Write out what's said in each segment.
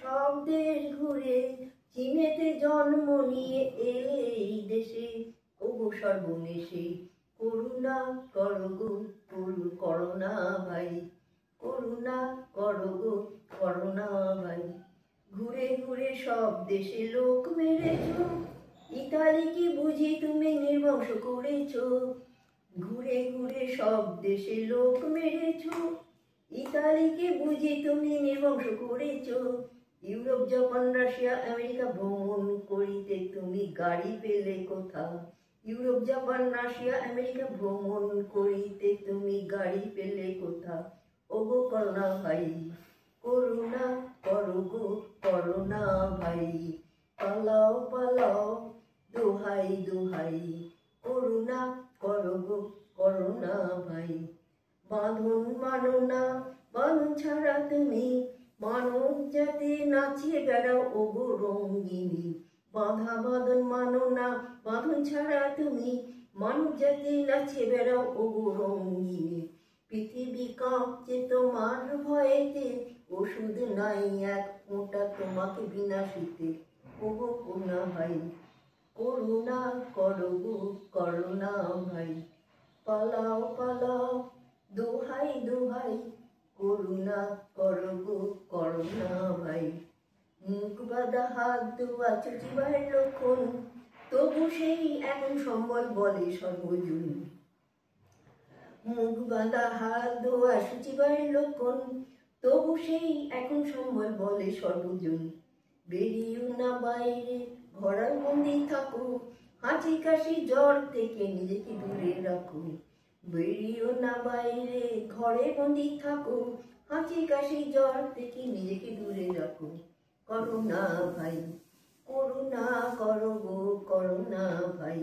সব দেশ ঘুরে চীনেতে জন্ম নিয়ে এলে এই দেশে, ওগো সর্বনেশে করুণা করো গো, করোনা ভাই, করুণা করো গো, করোনা ভাই। ঘুরে ঘুরে সব দেশে লোক মেরেছ, ইতালিকে বুঝি তুমি নির্বংশ করেছ। ঘুরে ঘুরে সব দেশে লোক মেরেছ, ইতালিকে বুঝি তুমি নির্বংশ করেছ। ইউরোপ জাপান রাশিয়া আমেরিকা ভ্রমণ করিতে তুমি গাড়ি পেলে কোথা? ইউরোপ জাপান রাশিয়া আমেরিকা ভ্রমণ করিতে তুমি গাড়ি পেলে কোথা? ওগো করোনা ভাই, করুণা করো গো, করোনা ভাই। পালাও পালাও দোহাই দোহাই, করুণা করো গো, করোনা ভাই। বাঁধন মানো না, বাঁধন ছাড়া তুমি মানব জাতি নাচিয়ে বেড়াও ওগো রঙ্গিনী। বাঁধা বাঁধন মানো না, বাঁধন ছাড়া তুমি মানব জাতি নাচিয়ে বেড়াও ওগো রঙ্গিনী। পৃথিবী কাঁপছে তোমার ভয়েতে, ওষুধ নাই এক ফোঁটা তোমাকে বিনাশিতে। ওগো করুণা ভাই, করুণা করো গো, করোনা ভাই। পালাও পালাও দোহাই দোহাই, করুণা করো গো, করোনা ভাই। মুখ বাঁধা হাত ধোয়া চুচিবার লক্ষণ, তবু সেই এখন সম্বল বলে সর্বজন। মুখ বাঁধা হাত ধোয়া শুচিবার লক্ষণ, তবু সেই এখন সম্বল বলে সর্বজন। বেরিয়েও না বাইরে, ঘরের বন্দি থাকো, হাঁচি কাশি জ্বর থেকে নিজেকে দূরে রাখো। বেরিয়েও না বাইরে, ঘরে বন্দি থাকো, হাঁচি কাশি জ্বর থেকে নিজেকে দূরে রাখো। করোনা ভাই, করুণা করো গো, করোনা ভাই।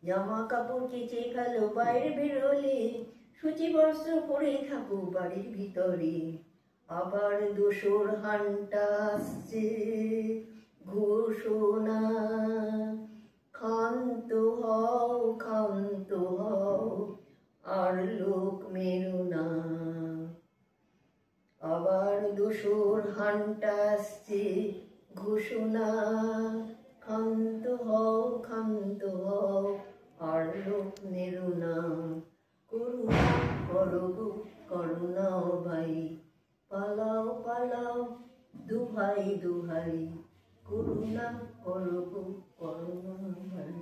জামা কাপড় কেচে ফেলো বাইরে বেরোলে, সূচি বস্ত্র পরে থাকো বাড়ির ভিতরে। আবার দোসর হানটা আসছে ঘোষণা, ক্ষান্ত হও ক্ষান্ত হও আর লোক মেরো না। আবার দোসর হানটা আসছে ঘোষণা, ক্ষান্ত হও ক্ষান্ত হও আর লোক মেরো না। করুণা করো গো, করোনা ভাই। পালাও পালাও দোহাই দোহাই, করুণা করো গো, করোনা ভাই।